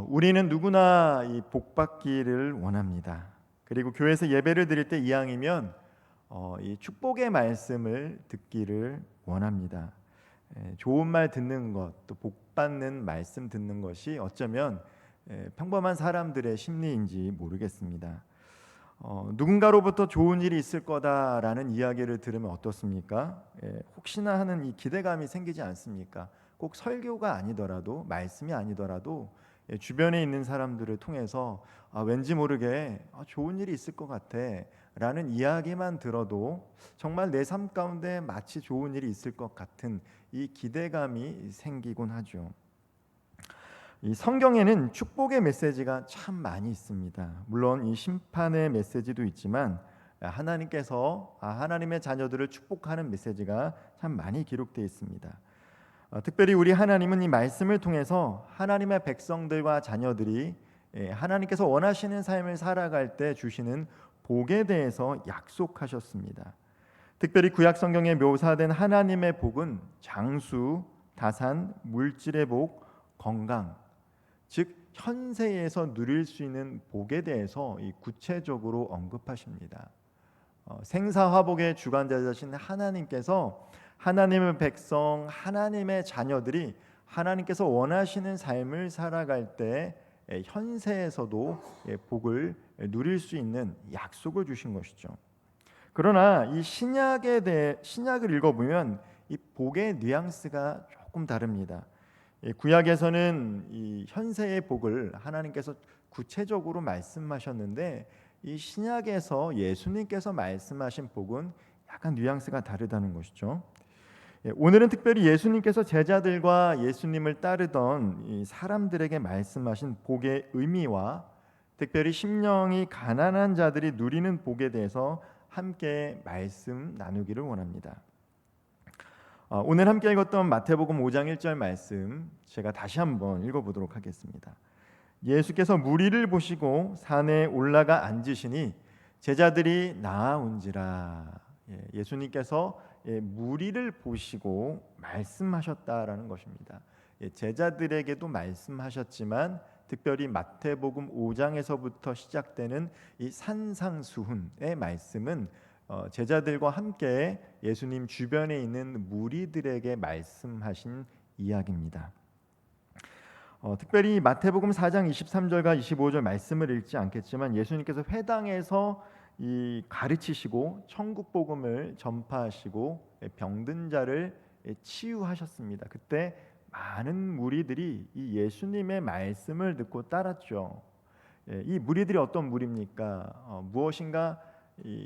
우리는 누구나 이 복받기를 원합니다. 그리고 교회에서 예배를 드릴 때 이왕이면 이 축복의 말씀을 듣기를 원합니다. 좋은 말 듣는 것, 또 복받는 말씀 듣는 것이 어쩌면 평범한 사람들의 심리인지 모르겠습니다. 누군가로부터 좋은 일이 있을 거다라는 이야기를 들으면 어떻습니까? 혹시나 하는 이 기대감이 생기지 않습니까? 꼭 설교가 아니더라도, 말씀이 아니더라도 주변에 있는 사람들을 통해서 왠지 모르게 좋은 일이 있을 것 같아 라는 이야기만 들어도 정말 내 삶 가운데 마치 좋은 일이 있을 것 같은 이 기대감이 생기곤 하죠. 이 성경에는 축복의 메시지가 참 많이 있습니다. 물론 이 심판의 메시지도 있지만 하나님께서 하나님의 자녀들을 축복하는 메시지가 참 많이 기록되어 있습니다. 특별히 우리 하나님은 이 말씀을 통해서 하나님의 백성들과 자녀들이 하나님께서 원하시는 삶을 살아갈 때 주시는 복에 대해서 약속하셨습니다. 특별히 구약 성경에 묘사된 하나님의 복은 장수, 다산, 물질의 복, 건강, 즉 현세에서 누릴 수 있는 복에 대해서 구체적으로 언급하십니다. 생사화복의 주관자이신 하나님께서 하나님의 백성, 하나님의 자녀들이 하나님께서 원하시는 삶을 살아갈 때 현세에서도 복을 누릴 수 있는 약속을 주신 것이죠. 그러나 이 신약을 읽어보면 이 복의 뉘앙스가 조금 다릅니다. 구약에서는 이 현세의 복을 하나님께서 구체적으로 말씀하셨는데 이 신약에서 예수님께서 말씀하신 복은 약간 뉘앙스가 다르다는 것이죠. 오늘은 특별히 예수님께서 제자들과 예수님을 따르던 이 사람들에게 말씀하신 복의 의미와 특별히 심령이 가난한 자들이 누리는 복에 대해서 함께 말씀 나누기를 원합니다. 오늘 함께 읽었던 마태복음 5장 1절 말씀 제가 다시 한번 읽어보도록 하겠습니다. 예수께서 무리를 보시고 산에 올라가 앉으시니 제자들이 나아온지라. 예수님께서 무리를 보시고 말씀하셨다라는 것입니다. 제자들에게도 말씀하셨지만 특별히 마태복음 5장에서부터 시작되는 이 산상수훈의 말씀은 제자들과 함께 예수님 주변에 있는 무리들에게 말씀하신 이야기입니다. 특별히 마태복음 4장 23절과 25절 말씀을 읽지 않겠지만 예수님께서 회당에서 가르치시고 천국 복음을 전파하시고 병든 자를 치유하셨습니다. 그때 많은 무리들이 이 예수님의 말씀을 듣고 따랐죠. 이 무리들이 어떤 무리입니까? 무엇인가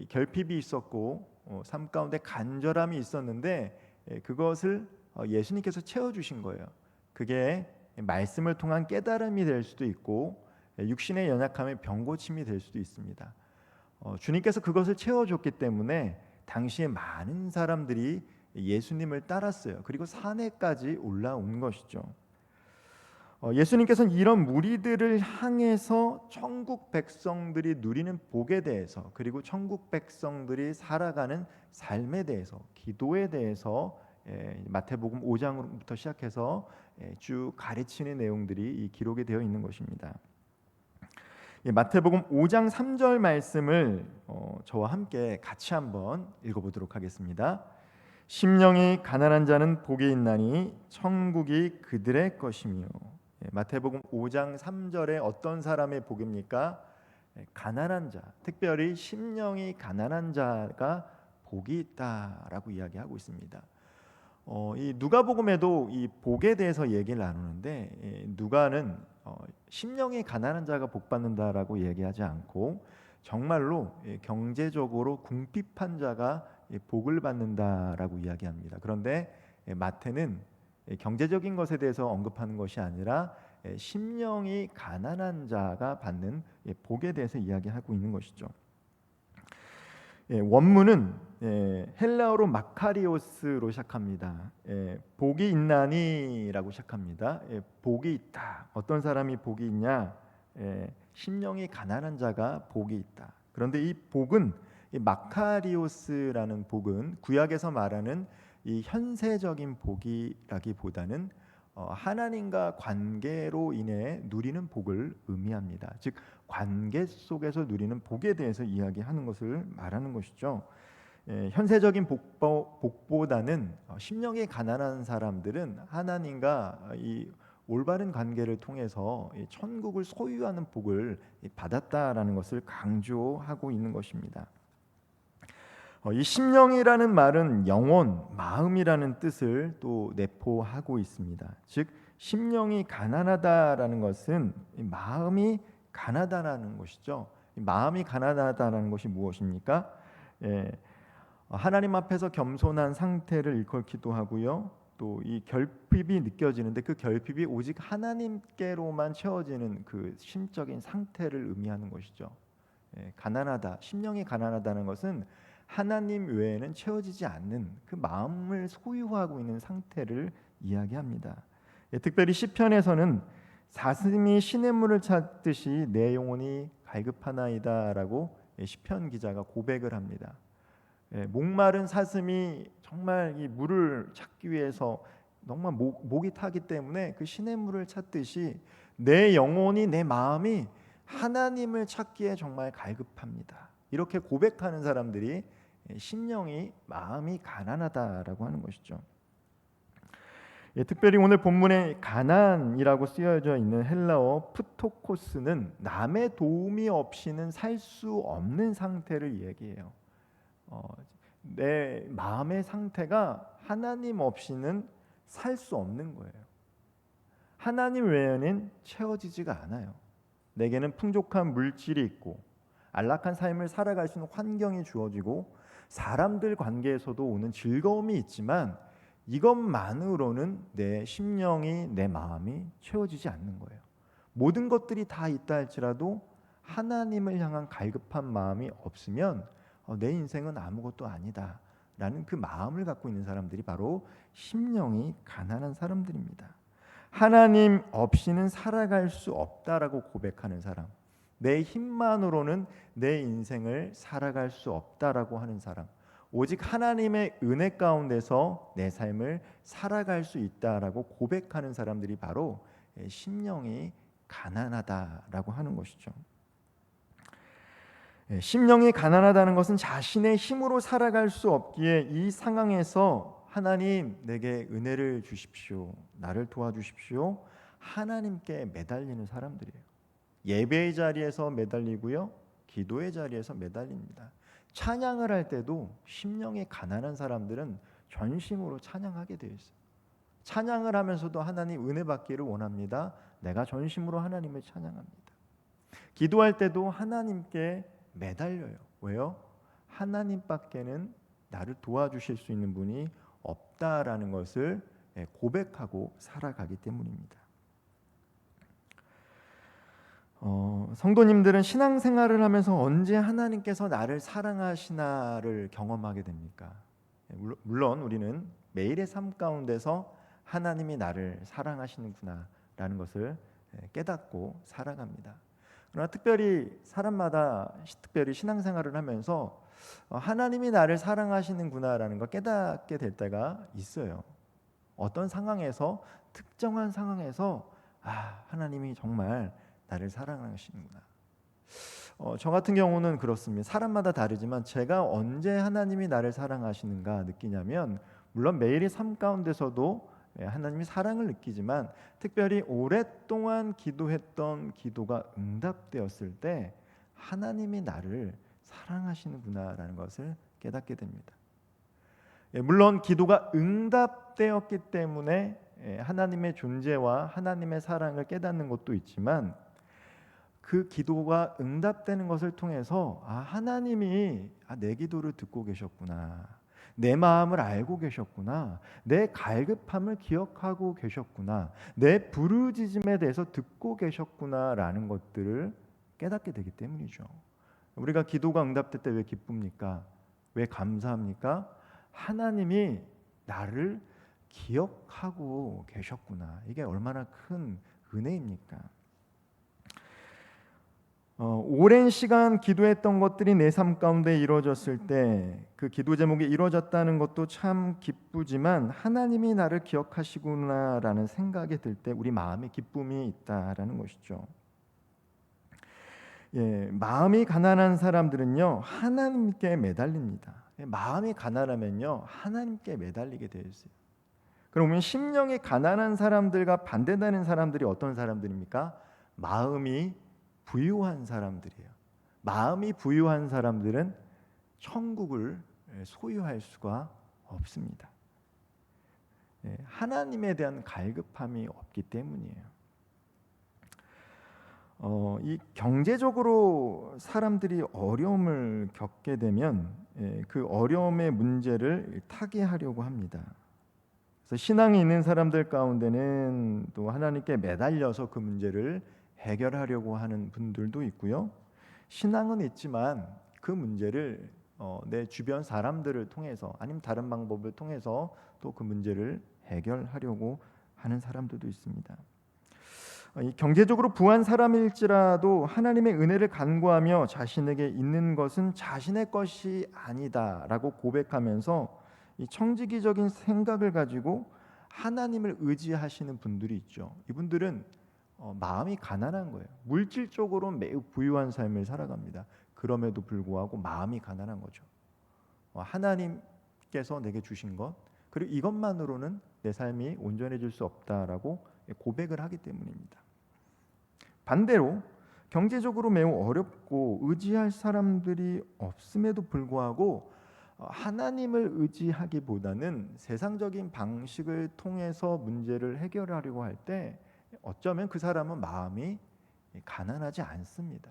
결핍이 있었고 삶 가운데 간절함이 있었는데 그것을 예수님께서 채워주신 거예요. 그게 말씀을 통한 깨달음이 될 수도 있고 육신의 연약함의 병고침이 될 수도 있습니다. 주님께서 그것을 채워줬기 때문에 당시에 많은 사람들이 예수님을 따랐어요. 그리고 산에까지 올라온 것이죠. 예수님께서는 이런 무리들을 향해서 천국 백성들이 누리는 복에 대해서 그리고 천국 백성들이 살아가는 삶에 대해서 기도에 대해서 마태복음 5장부터 시작해서 쭉 가르치는 내용들이 기록이 되어 있는 것입니다. 마태복음 5장 3절 말씀을 저와 함께 같이 한번 읽어보도록 하겠습니다. 심령이 가난한 자는 복이 있나니 천국이 그들의 것이며. 마태복음 5장 3절에 어떤 사람의 복입니까? 가난한 자, 특별히 심령이 가난한 자가 복이 있다라고 이야기하고 있습니다. 이 누가복음에도 이 복에 대해서 얘기를 나누는데 누가는 심령이 가난한 자가 복 받는다라고 얘기하지 않고 정말로 경제적으로 궁핍한 자가 복을 받는다라고 이야기합니다. 그런데 마태는 경제적인 것에 대해서 언급하는 것이 아니라 심령이 가난한 자가 받는 복에 대해서 이야기하고 있는 것이죠. 원문은 헬라어로 마카리오스로 시작합니다. 복이 있나니라고 시작합니다. 복이 있다. 어떤 사람이 복이 있냐? 심령이 가난한 자가 복이 있다. 그런데 이 복은 이 마카리오스라는 복은 구약에서 말하는 이 현세적인 복이라기보다는 하나님과 관계로 인해 누리는 복을 의미합니다. 즉 관계 속에서 누리는 복에 대해서 이야기하는 것을 말하는 것이죠. 현세적인 복보다는 심령이 가난한 사람들은 하나님과 이 올바른 관계를 통해서 이 천국을 소유하는 복을 받았다라는 것을 강조하고 있는 것입니다. 이 심령이라는 말은 영혼, 마음이라는 뜻을 또 내포하고 있습니다. 즉 심령이 가난하다라는 것은 마음이 가난하다라는 것이죠. 마음이 가난하다라는 것이 무엇입니까? 하나님 앞에서 겸손한 상태를 일컬기도 하고요. 또 이 결핍이 느껴지는데 그 결핍이 오직 하나님께로만 채워지는 그 심적인 상태를 의미하는 것이죠. 가난하다, 심령이 가난하다는 것은 하나님 외에는 채워지지 않는 그 마음을 소유하고 있는 상태를 이야기합니다. 특별히 시편에서는 사슴이 시냇물을 찾듯이 내 영혼이 갈급하나이다라고 시편 기자가 고백을 합니다. 목마른 사슴이 정말 이 물을 찾기 위해서 정말 목이 타기 때문에 그 시냇물을 찾듯이 내 영혼이, 내 마음이 하나님을 찾기에 정말 갈급합니다. 이렇게 고백하는 사람들이 심령이, 마음이 가난하다라고 하는 것이죠. 특별히 오늘 본문에 가난이라고 쓰여져 있는 헬라어 프토코스는 남의 도움이 없이는 살 수 없는 상태를 얘기해요. 내 마음의 상태가 하나님 없이는 살 수 없는 거예요. 하나님 외에는 채워지지가 않아요. 내게는 풍족한 물질이 있고 안락한 삶을 살아갈 수 있는 환경이 주어지고 사람들 관계에서도 오는 즐거움이 있지만 이것만으로는 내 심령이, 내 마음이 채워지지 않는 거예요. 모든 것들이 다 있다 할지라도 하나님을 향한 갈급한 마음이 없으면 내 인생은 아무것도 아니다 라는 그 마음을 갖고 있는 사람들이 바로 심령이 가난한 사람들입니다. 하나님 없이는 살아갈 수 없다라고 고백하는 사람, 내 힘만으로는 내 인생을 살아갈 수 없다라고 하는 사람, 오직 하나님의 은혜 가운데서 내 삶을 살아갈 수 있다라고 고백하는 사람들이 바로 심령이 가난하다라고 하는 것이죠. 심령이 가난하다는 것은 자신의 힘으로 살아갈 수 없기에 이 상황에서 하나님 내게 은혜를 주십시오, 나를 도와주십시오, 하나님께 매달리는 사람들이에요. 예배의 자리에서 매달리고요, 기도의 자리에서 매달립니다. 찬양을 할 때도 심령이 가난한 사람들은 전심으로 찬양하게 되어 있어요. 찬양을 하면서도 하나님 은혜 받기를 원합니다. 내가 전심으로 하나님을 찬양합니다. 기도할 때도 하나님께 매달려요. 왜요? 하나님밖에는 나를 도와주실 수 있는 분이 없다라는 것을 고백하고 살아가기 때문입니다. 성도님들은 신앙생활을 하면서 언제 하나님께서 나를 사랑하시나를 경험하게 됩니까? 물론 우리는 매일의 삶 가운데서 하나님이 나를 사랑하시는구나라는 것을 깨닫고 살아갑니다. 그러나 특별히 사람마다 특별히 신앙생활을 하면서 하나님이 나를 사랑하시는구나라는 걸 깨닫게 될 때가 있어요. 어떤 상황에서, 특정한 상황에서 하나님이 정말 나를 사랑하시는구나. 저 같은 경우는 그렇습니다. 사람마다 다르지만 제가 언제 하나님이 나를 사랑하시는가 느끼냐면, 물론 매일의 삶 가운데서도 하나님이 사랑을 느끼지만 특별히 오랫동안 기도했던 기도가 응답되었을 때 하나님이 나를 사랑하시는구나라는 것을 깨닫게 됩니다. 물론 기도가 응답되었기 때문에 하나님의 존재와 하나님의 사랑을 깨닫는 것도 있지만, 그 기도가 응답되는 것을 통해서 하나님이 내 기도를 듣고 계셨구나, 내 마음을 알고 계셨구나, 내 갈급함을 기억하고 계셨구나, 내 부르짖음에 대해서 듣고 계셨구나라는 것들을 깨닫게 되기 때문이죠. 우리가 기도가 응답될 때 왜 기쁩니까? 왜 감사합니까? 하나님이 나를 기억하고 계셨구나. 이게 얼마나 큰 은혜입니까? 오랜 시간 기도했던 것들이 내 삶 가운데 이루어졌을 때 그 기도 제목이 이루어졌다는 것도 참 기쁘지만 하나님이 나를 기억하시구나라는 생각이 들 때 우리 마음에 기쁨이 있다라는 것이죠. 마음이 가난한 사람들은요 하나님께 매달립니다. 마음이 가난하면요 하나님께 매달리게 되어 있어요. 그러면 심령이 가난한 사람들과 반대되는 사람들이 어떤 사람들입니까? 마음이 부유한 사람들이에요. 마음이 부유한 사람들은 천국을 소유할 수가 없습니다. 하나님에 대한 갈급함이 없기 때문이에요. 이 경제적으로 사람들이 어려움을 겪게 되면 그 어려움의 문제를 타개하려고 합니다. 그래서 신앙이 있는 사람들 가운데는 또 하나님께 매달려서 그 문제를 해결하려고 하는 분들도 있고요. 신앙은 있지만 그 문제를 내 주변 사람들을 통해서 아니면 다른 방법을 통해서 또 그 문제를 해결하려고 하는 사람들도 있습니다. 이 경제적으로 부한 사람일지라도 하나님의 은혜를 간구하며 자신에게 있는 것은 자신의 것이 아니다라고 고백하면서 이 청지기적인 생각을 가지고 하나님을 의지하시는 분들이 있죠. 이분들은 마음이 가난한 거예요. 물질적으로 매우 부유한 삶을 살아갑니다. 그럼에도 불구하고 마음이 가난한 거죠. 하나님께서 내게 주신 것 그리고 이것만으로는 내 삶이 온전해질 수 없다라고 고백을 하기 때문입니다. 반대로 경제적으로 매우 어렵고 의지할 사람들이 없음에도 불구하고 하나님을 의지하기보다는 세상적인 방식을 통해서 문제를 해결하려고 할 때 어쩌면 그 사람은 마음이 가난하지 않습니다.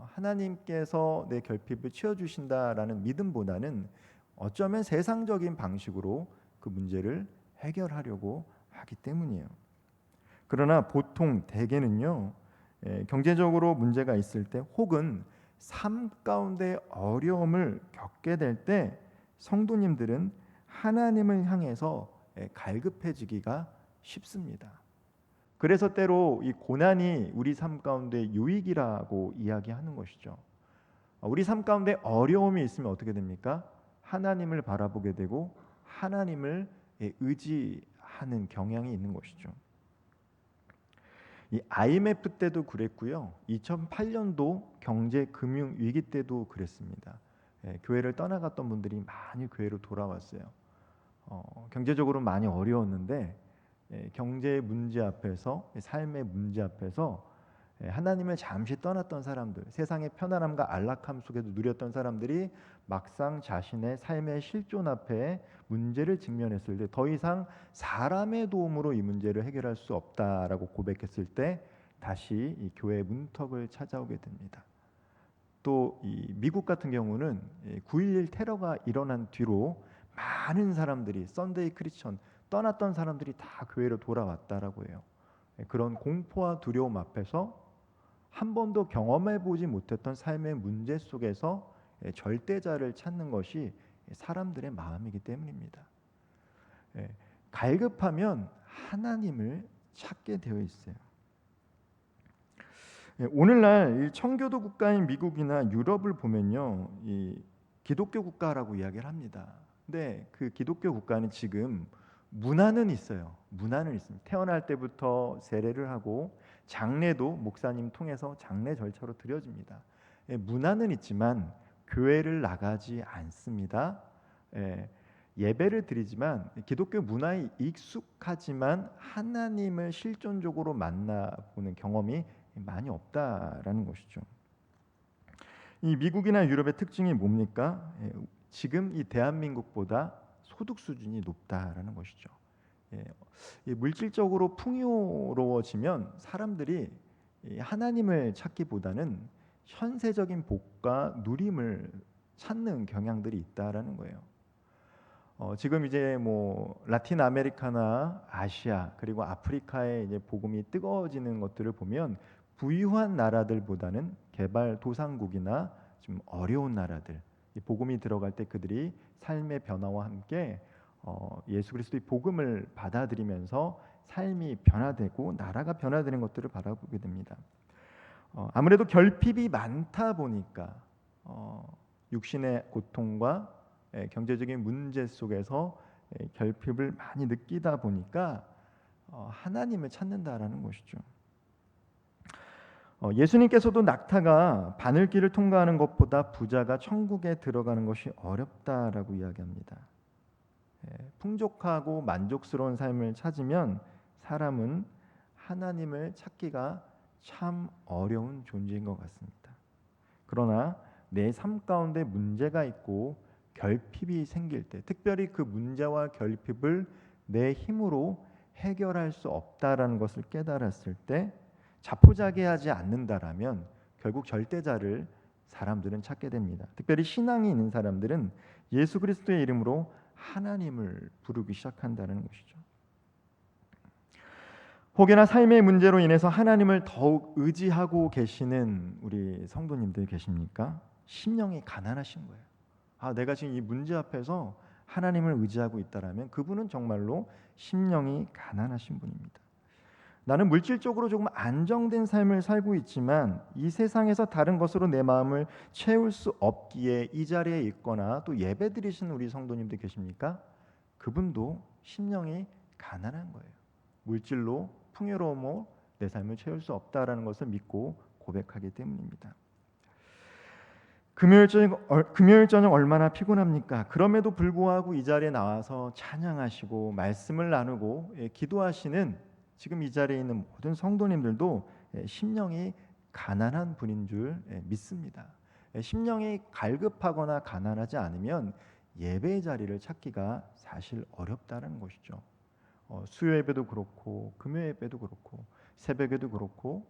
하나님께서 내 결핍을 채워주신다라는 믿음보다는 어쩌면 세상적인 방식으로 그 문제를 해결하려고 하기 때문이에요. 그러나 보통 대개는요 경제적으로 문제가 있을 때 혹은 삶 가운데 어려움을 겪게 될 때 성도님들은 하나님을 향해서 갈급해지기가 쉽습니다. 그래서 때로 이 고난이 우리 삶 가운데 유익이라고 이야기하는 것이죠. 우리 삶 가운데 어려움이 있으면 어떻게 됩니까? 하나님을 바라보게 되고 하나님을 의지하는 경향이 있는 것이죠. 이 IMF 때도 그랬고요. 2008년도 경제 금융 위기 때도 그랬습니다. 교회를 떠나갔던 분들이 많이 교회로 돌아왔어요. 경제적으로 많이 어려웠는데 경제의 문제 앞에서 삶의 문제 앞에서 하나님을 잠시 떠났던 사람들, 세상의 편안함과 안락함 속에도 누렸던 사람들이 막상 자신의 삶의 실존 앞에 문제를 직면했을 때 더 이상 사람의 도움으로 이 문제를 해결할 수 없다라고 고백했을 때 다시 이 교회의 문턱을 찾아오게 됩니다. 또 이 미국 같은 경우는 9.11 테러가 일어난 뒤로 많은 사람들이 썬데이 크리스천 떠났던 사람들이 다 교회로 돌아왔다라고 해요. 그런 공포와 두려움 앞에서 한 번도 경험해 보지 못했던 삶의 문제 속에서 절대자를 찾는 것이 사람들의 마음이기 때문입니다. 갈급하면 하나님을 찾게 되어 있어요. 오늘날 청교도 국가인 미국이나 유럽을 보면요, 이 기독교 국가라고 이야기를 합니다. 근데 그 기독교 국가는 지금 문화는 있어요. 문화는 있습니다. 태어날 때부터 세례를 하고 장례도 목사님 통해서 장례 절차로 드려집니다. 문화는 있지만 교회를 나가지 않습니다. 예배를 드리지만 기독교 문화에 익숙하지만 하나님을 실존적으로 만나보는 경험이 많이 없다라는 것이죠. 이 미국이나 유럽의 특징이 뭡니까? 지금 이 대한민국보다 소득 수준이 높다라는 것이죠. 물질적으로 풍요로워지면 사람들이 하나님을 찾기보다는 현세적인 복과 누림을 찾는 경향들이 있다라는 거예요. 지금 이제 뭐 라틴 아메리카나 아시아 그리고 아프리카의 이제 복음이 뜨거워지는 것들을 보면 부유한 나라들보다는 개발도상국이나 좀 어려운 나라들 이 복음이 들어갈 때 그들이 삶의 변화와 함께 예수 그리스도의 복음을 받아들이면서 삶이 변화되고 나라가 변화되는 것들을 바라보게 됩니다. 아무래도 결핍이 많다 보니까 육신의 고통과 경제적인 문제 속에서 결핍을 많이 느끼다 보니까 하나님을 찾는다라는 것이죠. 예수님께서도 낙타가 바늘길을 통과하는 것보다 부자가 천국에 들어가는 것이 어렵다라고 이야기합니다. 풍족하고 만족스러운 삶을 찾으면 사람은 하나님을 찾기가 참 어려운 존재인 것 같습니다. 그러나 내 삶 가운데 문제가 있고 결핍이 생길 때, 특별히 그 문제와 결핍을 내 힘으로 해결할 수 없다라는 것을 깨달았을 때 자포자기하지 않는다라면 결국 절대자를 사람들은 찾게 됩니다. 특별히 신앙이 있는 사람들은 예수 그리스도의 이름으로 하나님을 부르기 시작한다는 것이죠. 혹여나 삶의 문제로 인해서 하나님을 더욱 의지하고 계시는 우리 성도님들 계십니까? 심령이 가난하신 거예요. 내가 지금 이 문제 앞에서 하나님을 의지하고 있다라면 그분은 정말로 심령이 가난하신 분입니다. 나는 물질적으로 조금 안정된 삶을 살고 있지만 이 세상에서 다른 것으로 내 마음을 채울 수 없기에 이 자리에 있거나 또 예배드리시는 우리 성도님들 계십니까? 그분도 심령이 가난한 거예요. 물질로 풍요로움으로 내 삶을 채울 수 없다라는 것을 믿고 고백하기 때문입니다. 금요일 저녁 얼마나 피곤합니까? 그럼에도 불구하고 이 자리에 나와서 찬양하시고 말씀을 나누고 기도하시는 지금 이 자리에 있는 모든 성도님들도 심령이 가난한 분인 줄 믿습니다. 심령이 갈급하거나 가난하지 않으면 예배의 자리를 찾기가 사실 어렵다는 것이죠. 수요 예배도 그렇고 금요 예배도 그렇고 새벽에도 그렇고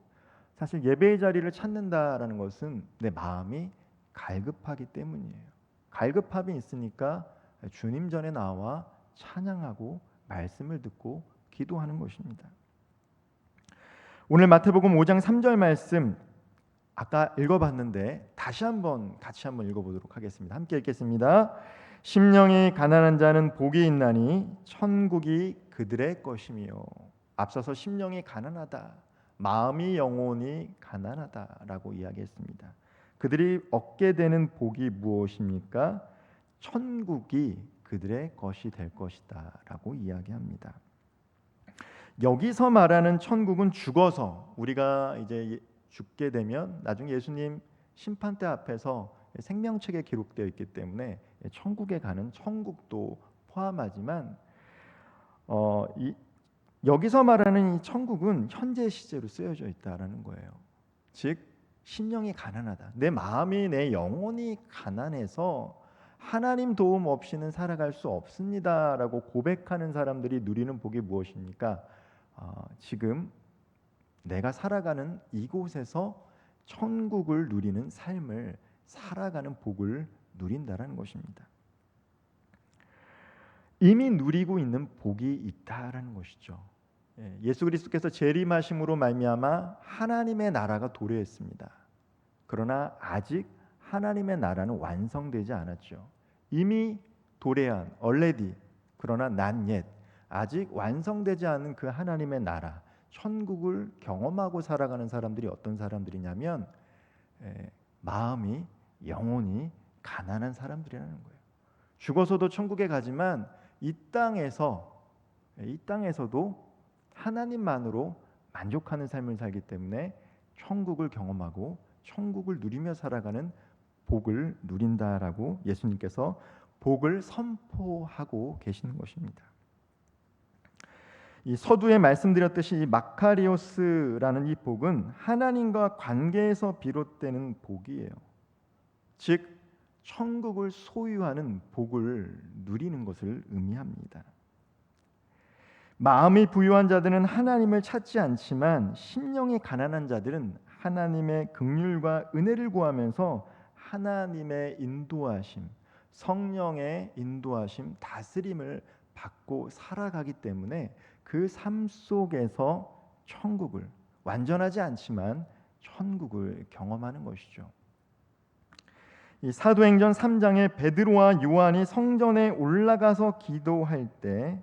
사실 예배의 자리를 찾는다라는 것은 내 마음이 갈급하기 때문이에요. 갈급함이 있으니까 주님 전에 나와 찬양하고 말씀을 듣고 기도하는 것입니다. 오늘 마태복음 5장 3절 말씀 아까 읽어봤는데 같이 한번 읽어보도록 하겠습니다. 함께 읽겠습니다. 심령이 가난한 자는 복이 있나니 천국이 그들의 것이며. 앞서서 심령이 가난하다, 마음이 영혼이 가난하다라고 이야기했습니다. 그들이 얻게 되는 복이 무엇입니까? 천국이 그들의 것이 될 것이다라고 이야기합니다. 여기서 말하는 천국은 죽어서 우리가 이제 죽게 되면 나중에 예수님 심판대 앞에서 생명책에 기록되어 있기 때문에 천국에 가는 천국도 포함하지만 여기서 말하는 이 천국은 현재 시제로 쓰여져 있다라는 거예요. 즉 심령이 가난하다, 내 마음이 내 영혼이 가난해서 하나님 도움 없이는 살아갈 수 없습니다라고 고백하는 사람들이 누리는 복이 무엇입니까? 지금 내가 살아가는 이곳에서 천국을 누리는 삶을 살아가는 복을 누린다라는 것입니다. 이미 누리고 있는 복이 있다라는 것이죠. 예수 그리스도께서 재림하심으로 말미암아 하나님의 나라가 도래했습니다. 그러나 아직 하나님의 나라는 완성되지 않았죠. 이미 도래한 already, 그러나 not yet, 아직 완성되지 않은 그 하나님의 나라 천국을 경험하고 살아가는 사람들이 어떤 사람들이냐면 마음이 영혼이 가난한 사람들이라는 거예요. 죽어서도 천국에 가지만 이 땅에서도 하나님만으로 만족하는 삶을 살기 때문에 천국을 경험하고 천국을 누리며 살아가는 복을 누린다라고 예수님께서 복을 선포하고 계시는 것입니다. 이 서두에 말씀드렸듯이 이 마카리오스라는 이 복은 하나님과 관계에서 비롯되는 복이에요. 즉 천국을 소유하는 복을 누리는 것을 의미합니다. 마음이 부유한 자들은 하나님을 찾지 않지만 심령이 가난한 자들은 하나님의 긍휼과 은혜를 구하면서 하나님의 인도하심, 성령의 인도하심, 다스림을 받고 살아가기 때문에 그 삶 속에서 천국을, 완전하지 않지만 천국을 경험하는 것이죠. 이 사도행전 3장에 베드로와 요한이 성전에 올라가서 기도할 때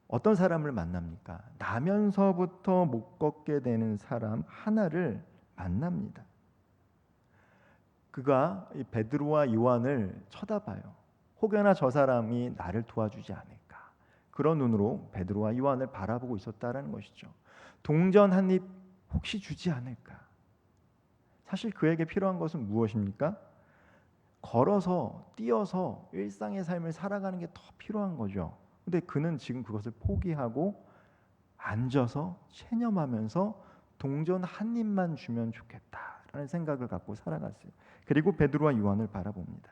어떤 사람을 만납니까? 나면서부터 못 걷게 되는 사람 하나를 만납니다. 그가 이 베드로와 요한을 쳐다봐요. 혹여나 저 사람이 나를 도와주지 않을까, 그런 눈으로 베드로와 요한을 바라보고 있었다라는 것이죠. 동전 한 입 혹시 주지 않을까. 사실 그에게 필요한 것은 무엇입니까? 걸어서 뛰어서 일상의 삶을 살아가는 게 더 필요한 거죠. 근데 그는 지금 그것을 포기하고 앉아서 체념하면서 동전 한 입만 주면 좋겠다라는 생각을 갖고 살아갔어요. 그리고 베드로와 요한을 바라봅니다.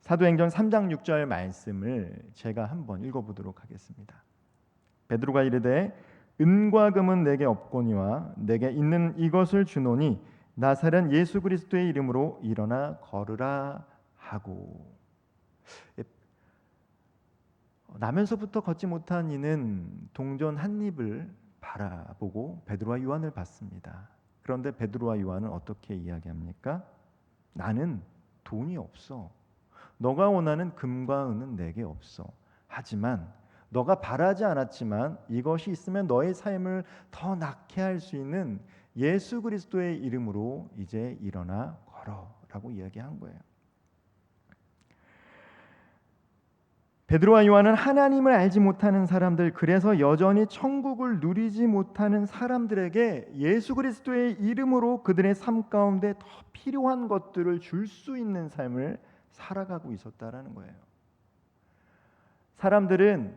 사도행전 3장 6절 말씀을 제가 한번 읽어보도록 하겠습니다. 베드로가 이르되 은과 금은 내게 없거니와 내게 있는 이것을 주노니 나사렛 예수 그리스도의 이름으로 일어나 걸으라 하고. 나면서부터 걷지 못한 이는 동전 한 입을 바라보고 베드로와 요한을 봤습니다. 그런데 베드로와 요한은 어떻게 이야기합니까? 나는 돈이 없어. 너가 원하는 금과 은은 내게 없어. 하지만 너가 바라지 않았지만 이것이 있으면 너의 삶을 더 낫게 할 수 있는 예수 그리스도의 이름으로 이제 일어나 걸어라고 이야기한 거예요. 베드로와 요한은 하나님을 알지 못하는 사람들, 그래서 여전히 천국을 누리지 못하는 사람들에게 예수 그리스도의 이름으로 그들의 삶 가운데 더 필요한 것들을 줄 수 있는 삶을 살아가고 있었다라는 거예요. 사람들은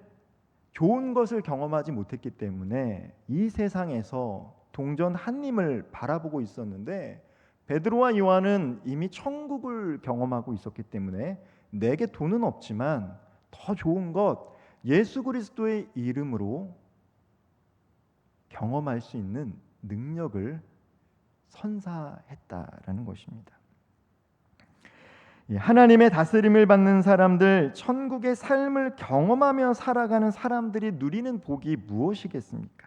좋은 것을 경험하지 못했기 때문에 이 세상에서 동전 한 입을 바라보고 있었는데, 베드로와 요한은 이미 천국을 경험하고 있었기 때문에 내게 돈은 없지만 더 좋은 것, 예수 그리스도의 이름으로 경험할 수 있는 능력을 선사했다라는 것입니다. 하나님의 다스림을 받는 사람들, 천국의 삶을 경험하며 살아가는 사람들이 누리는 복이 무엇이겠습니까?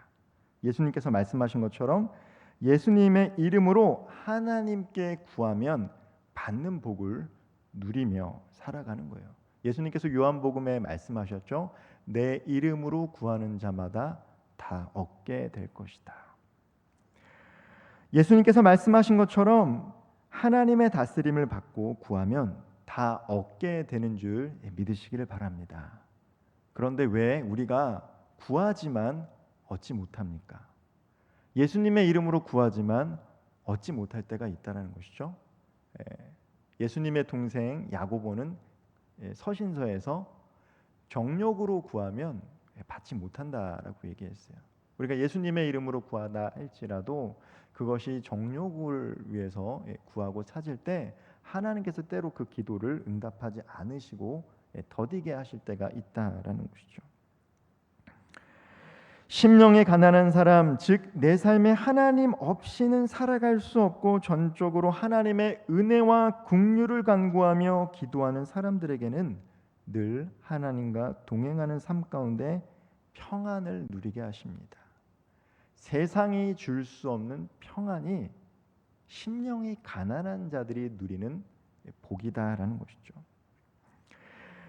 예수님께서 말씀하신 것처럼 예수님의 이름으로 하나님께 구하면 받는 복을 누리며 살아가는 거예요. 예수님께서 요한복음에 말씀하셨죠. 내 이름으로 구하는 자마다 다 얻게 될 것이다. 예수님께서 말씀하신 것처럼 하나님의 다스림을 받고 구하면 다 얻게 되는 줄 믿으시기를 바랍니다. 그런데 왜 우리가 구하지만 얻지 못합니까? 예수님의 이름으로 구하지만 얻지 못할 때가 있다는 것이죠. 예수님의 동생 야고보는 서신서에서 정욕으로 구하면 받지 못한다라고 얘기했어요. 우리가 예수님의 이름으로 구하다 할지라도 그것이 정욕을 위해서 구하고 찾을 때 하나님께서 때로 그 기도를 응답하지 않으시고 더디게 하실 때가 있다라는 것이죠. 심령이 가난한 사람, 즉 내 삶에 하나님 없이는 살아갈 수 없고 전적으로 하나님의 은혜와 긍휼을 간구하며 기도하는 사람들에게는 늘 하나님과 동행하는 삶 가운데 평안을 누리게 하십니다. 세상이 줄 수 없는 평안이 심령이 가난한 자들이 누리는 복이다라는 것이죠.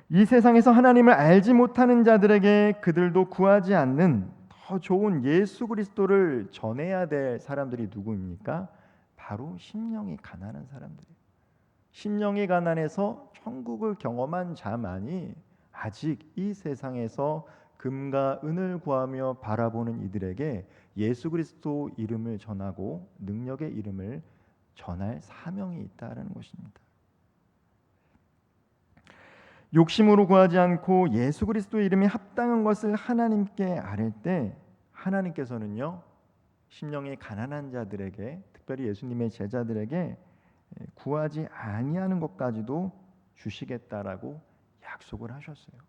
이 세상에서 하나님을 알지 못하는 자들에게 그들도 구하지 않는 더 좋은 예수 그리스도를 전해야 될 사람들이 누구입니까? 바로 심령이 가난한 사람들이에요. 심령이 가난해서 천국을 경험한 자만이 아직 이 세상에서 금과 은을 구하며 바라보는 이들에게 예수 그리스도 이름을 전하고 능력의 이름을 전할 사명이 있다는 것입니다. 욕심으로 구하지 않고 예수 그리스도의 이름이 합당한 것을 하나님께 아뢰 때 하나님께서는요, 심령이 가난한 자들에게, 특별히 예수님의 제자들에게 구하지 아니하는 것까지도 주시겠다라고 약속을 하셨어요.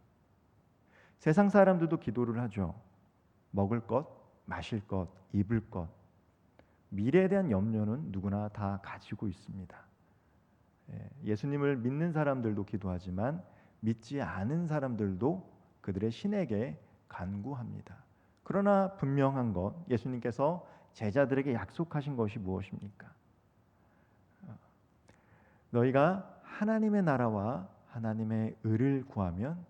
세상 사람들도 기도를 하죠. 먹을 것, 마실 것, 입을 것, 미래에 대한 염려는 누구나 다 가지고 있습니다. 예수님을 믿는 사람들도 기도하지만 믿지 않은 사람들도 그들의 신에게 간구합니다. 그러나 분명한 것, 예수님께서 제자들에게 약속하신 것이 무엇입니까? 너희가 하나님의 나라와 하나님의 의를 구하면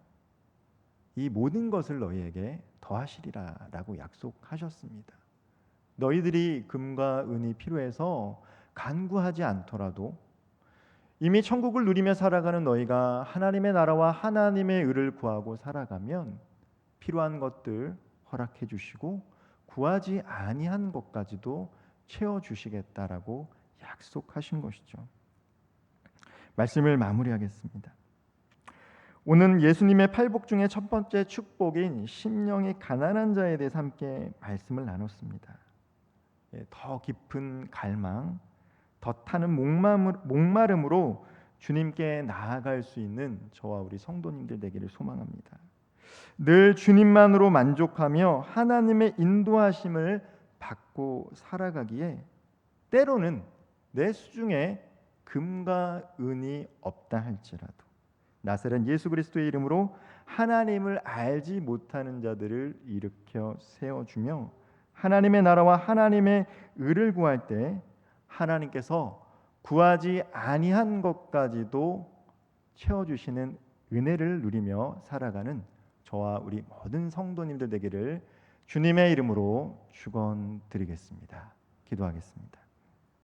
이 모든 것을 너희에게 더하시리라 라고 약속하셨습니다. 너희들이 금과 은이 필요해서 간구하지 않더라도 이미 천국을 누리며 살아가는 너희가 하나님의 나라와 하나님의 의를 구하고 살아가면 필요한 것들 허락해 주시고 구하지 아니한 것까지도 채워 주시겠다라고 약속하신 것이죠. 말씀을 마무리하겠습니다. 오늘 예수님의 팔복 중에 첫 번째 축복인 심령이 가난한 자에 대해서 함께 말씀을 나눴습니다. 더 깊은 갈망, 더 타는 목마름으로 주님께 나아갈 수 있는 저와 우리 성도님들 되기를 소망합니다. 늘 주님만으로 만족하며 하나님의 인도하심을 받고 살아가기에 때로는 내 수중에 금과 은이 없다 할지라도 나사렛 예수 그리스도의 이름으로 하나님을 알지 못하는 자들을 일으켜 세워주며 하나님의 나라와 하나님의 의를 구할 때 하나님께서 구하지 아니한 것까지도 채워주시는 은혜를 누리며 살아가는 저와 우리 모든 성도님들 되기를 주님의 이름으로 축원드리겠습니다. 기도하겠습니다.